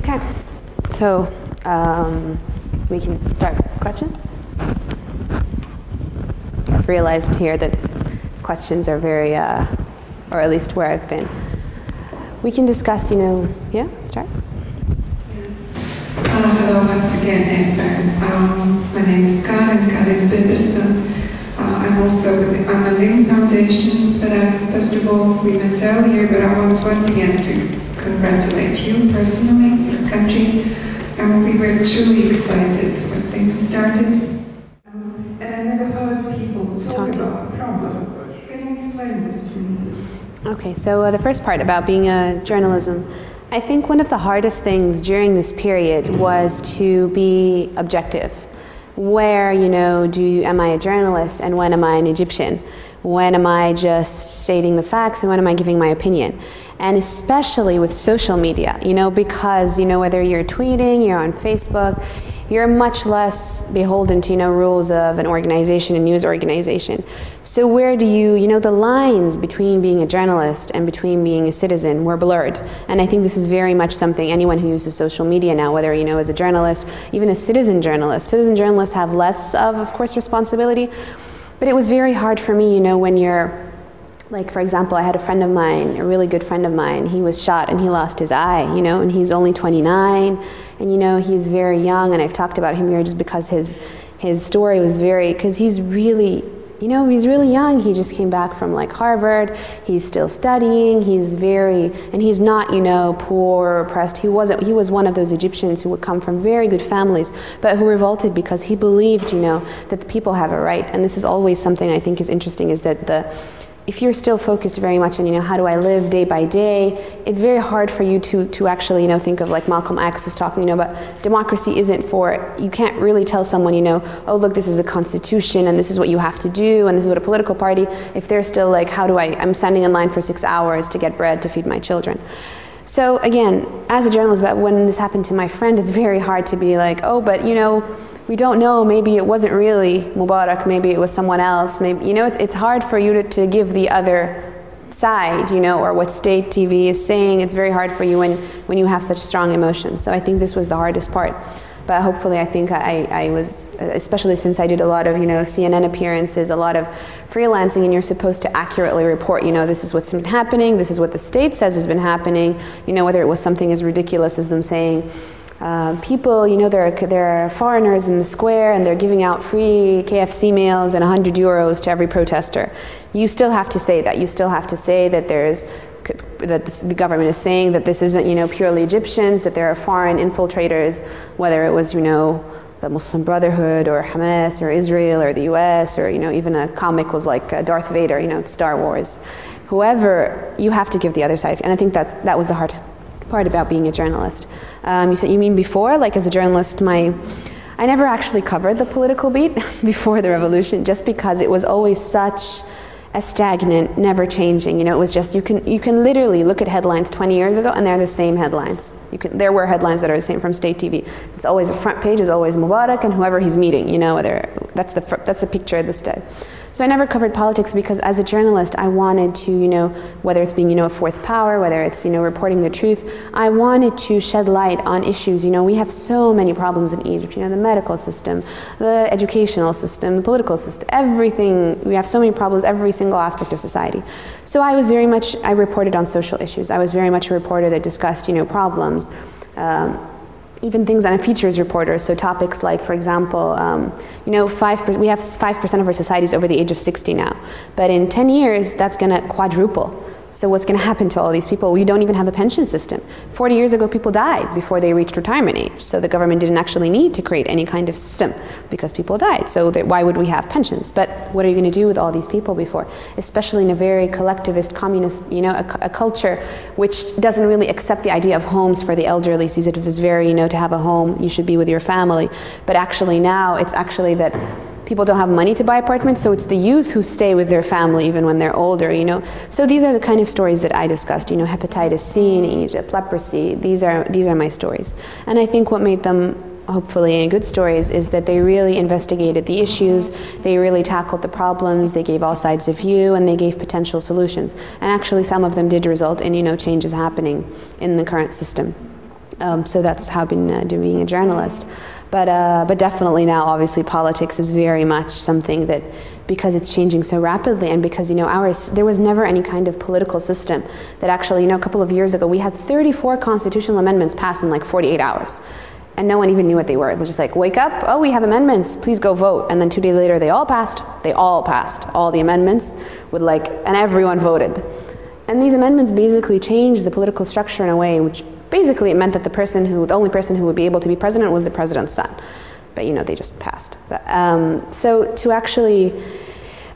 Okay, so we can start questions. I've realized here that questions are very, or at least where I've been. We can discuss, yeah, start. Hello once again, Ethar. My name is Karin Pipperson. I'm a Lindh Foundation, but first of all, we met earlier, but I want once again to congratulate you personally, your country. We were truly excited when things started. And I never heard people talk about the problem. Can you explain this to me? Okay, so the first part about being a journalism. I think one of the hardest things during this period was to be objective. Where, am I a journalist and when am I an Egyptian? When am I just stating the facts and when am I giving my opinion? And especially with social media, because, whether you're tweeting, you're on Facebook, you're much less beholden to, rules of an organization, a news organization. So where do the lines between being a journalist and between being a citizen were blurred. And I think this is very much something anyone who uses social media now, whether, as a journalist, even a citizen journalist. Citizen journalists have less of course, responsibility. But it was very hard for me, when you're, like, for example, I had a friend of mine, a really good friend of mine, he was shot and he lost his eye, and he's only 29, and he's very young, and I've talked about him here just because his story was because he's really, he's really young. He just came back from Harvard, he's still studying, and he's not, poor or oppressed. He was one of those Egyptians who would come from very good families, but who revolted because he believed, that the people have a right. And this is always something I think is interesting, is that if you're still focused very much on, how do I live day by day, it's very hard for you to actually, think of like Malcolm X was talking, about democracy isn't you can't really tell someone, oh, look, this is the constitution and this is what you have to do and this is what a political party, if they're still like, I'm standing in line for 6 hours to get bread to feed my children. So again, as a journalist, but when this happened to my friend, it's very hard to be like, oh, but we don't know, maybe it wasn't really Mubarak, maybe it was someone else, maybe, it's hard for you to give the other side, or what state TV is saying. It's very hard for you when you have such strong emotions. So I think this was the hardest part. But hopefully I think I was, especially since I did a lot of, CNN appearances, a lot of freelancing, and you're supposed to accurately report, this is what's been happening, this is what the state says has been happening, whether it was something as ridiculous as them saying, people, there are foreigners in the square and they're giving out free KFC meals and 100 euros to every protester. You still have to say that. You still have to say that that the government is saying that this isn't, purely Egyptians, that there are foreign infiltrators, whether it was, the Muslim Brotherhood or Hamas or Israel or the US or, even a comic was like Darth Vader, Star Wars. Whoever, you have to give the other side. And I think that was the hard part about being a journalist. You mean before, like as a journalist, I never actually covered the political beat before the revolution, just because it was always such a stagnant, never changing. It was just, you can literally look at headlines 20 years ago and they're the same headlines. There were headlines that are the same from state TV. It's always, the front page is always Mubarak and whoever he's meeting, whether that's the picture of this day. So I never covered politics because as a journalist, I wanted to, whether it's being, a fourth power, whether it's, reporting the truth, I wanted to shed light on issues. We have so many problems in Egypt, the medical system, the educational system, the political system, everything. We have so many problems, every single aspect of society. So I reported on social issues. I was very much a reporter that discussed, problems. Even things I'm a features reporter, so topics like, for example, we have 5% of our societies over the age of 60 now, but in 10 years, that's going to quadruple. So what's going to happen to all these people? We don't even have a pension system. 40 years ago, people died before they reached retirement age. So the government didn't actually need to create any kind of system because people died. So why would we have pensions? But what are you going to do with all these people before? Especially in a very collectivist, communist, a culture which doesn't really accept the idea of homes for the elderly. Sees it as very, to have a home, you should be with your family. But actually now, it's actually that people don't have money to buy apartments, so it's the youth who stay with their family even when they're older, So these are the kind of stories that I discussed, hepatitis C in Egypt, leprosy, these are my stories. And I think what made them hopefully good stories is that they really investigated the issues, they really tackled the problems, they gave all sides of view, and they gave potential solutions. And actually some of them did result in, changes happening in the current system. So that's how I've been being a journalist. But definitely now, obviously, politics is very much something that, because it's changing so rapidly, and because, you know, there was never any kind of political system that actually, you know, a couple of years ago, we had 34 constitutional amendments passed in like 48 hours. And no one even knew what they were. It was just like, wake up, oh, we have amendments, please go vote. And then 2 days later, they all passed, all the amendments, with like, and everyone voted. And these amendments basically changed the political structure in a way which basically it meant that the only person who would be able to be president was the president's son. But, you know, they just passed. So to actually,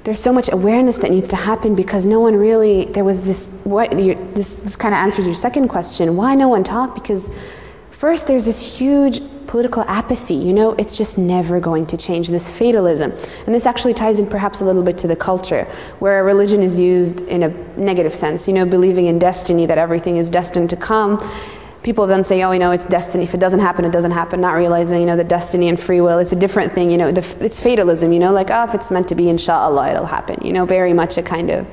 there's so much awareness that needs to happen, because no one really, there was this, this kind of answers your second question, why no one talked? Because first, there's this huge political apathy, you know, it's just never going to change, this fatalism. And this actually ties in perhaps a little bit to the culture, where religion is used in a negative sense, you know, believing in destiny, that everything is destined to come. People then say, oh, you know, it's destiny. If it doesn't happen, it doesn't happen, not realizing, you know, that destiny and free will, it's a different thing, you know, it's fatalism, you know, like, oh, if it's meant to be, inshallah, it'll happen, you know, very much a kind of,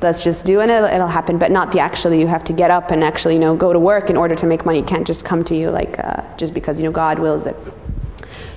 let's just do it, it'll happen, but not the actually, you have to get up and actually, you know, go to work in order to make money. It can't just come to you like, just because, you know, God wills it.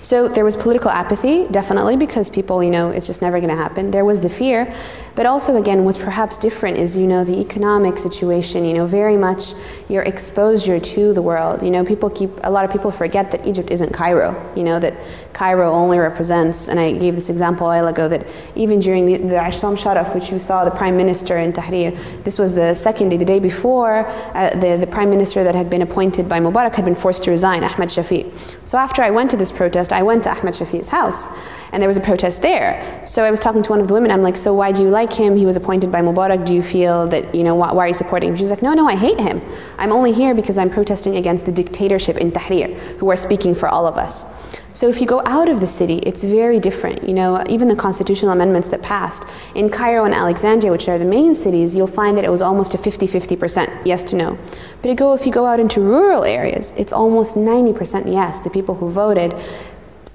So there was political apathy, definitely, because people, you know, it's just never going to happen. There was the fear, but also, again, what's perhaps different is, you know, the economic situation, you know, very much your exposure to the world. You know, a lot of people forget that Egypt isn't Cairo, you know, that Cairo only represents, and I gave this example a while ago, that even during the Ashram Sharaf, which you saw the Prime Minister in Tahrir, this was the second day, the day before, the Prime Minister that had been appointed by Mubarak had been forced to resign, Ahmed Shafiq. So after I went to this protest, I went to Ahmed Shafiq's house, and there was a protest there. So I was talking to one of the women, I'm like, so why do you like him? He was appointed by Mubarak. Do you feel that, you know, why are you supporting him? She's like, no, I hate him. I'm only here because I'm protesting against the dictatorship in Tahrir, who are speaking for all of us. So if you go out of the city, it's very different. You know, even the constitutional amendments that passed in Cairo and Alexandria, which are the main cities, you'll find that it was almost a 50-50% yes to no. But if you go out into rural areas, it's almost 90% yes, the people who voted.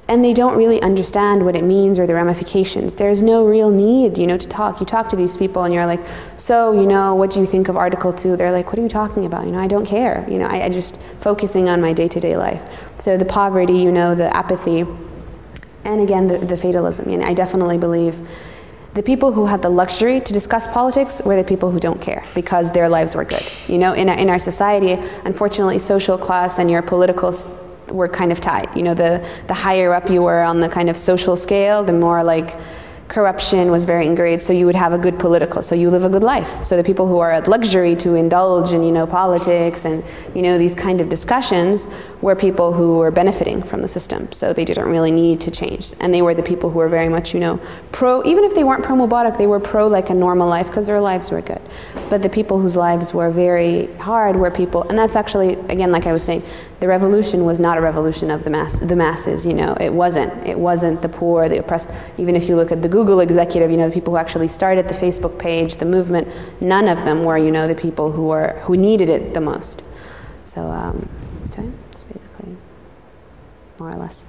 And they don't really understand what it means or the ramifications. There's no real need, you know, to talk. You talk to these people and you're like, so, you know, what do you think of Article 2? They're like, what are you talking about? You know, I don't care. You know, I just focusing on my day-to-day life. So the poverty, you know, the apathy, and again, the fatalism. You know, I definitely believe the people who had the luxury to discuss politics were the people who don't care, because their lives were good. You know, in our society, unfortunately, social class and your political were kind of tied. You know, the higher up you were on the kind of social scale, the more like corruption was very ingrained, so you would have a good political, so you live a good life. So the people who are at luxury to indulge in, you know, politics and, you know, these kind of discussions were people who were benefiting from the system, so they didn't really need to change. And they were the people who were very much, you know, pro, even if they weren't pro Mubarak, they were pro like a normal life, because their lives were good. But the people whose lives were very hard were people, and that's actually, again, like I was saying, the revolution was not a revolution of the masses, you know, it wasn't the poor, the oppressed. Even if you look at the Google executive, you know, the people who actually started the Facebook page, the movement, none of them were, you know, the people who needed it the most. So, it's basically more or less.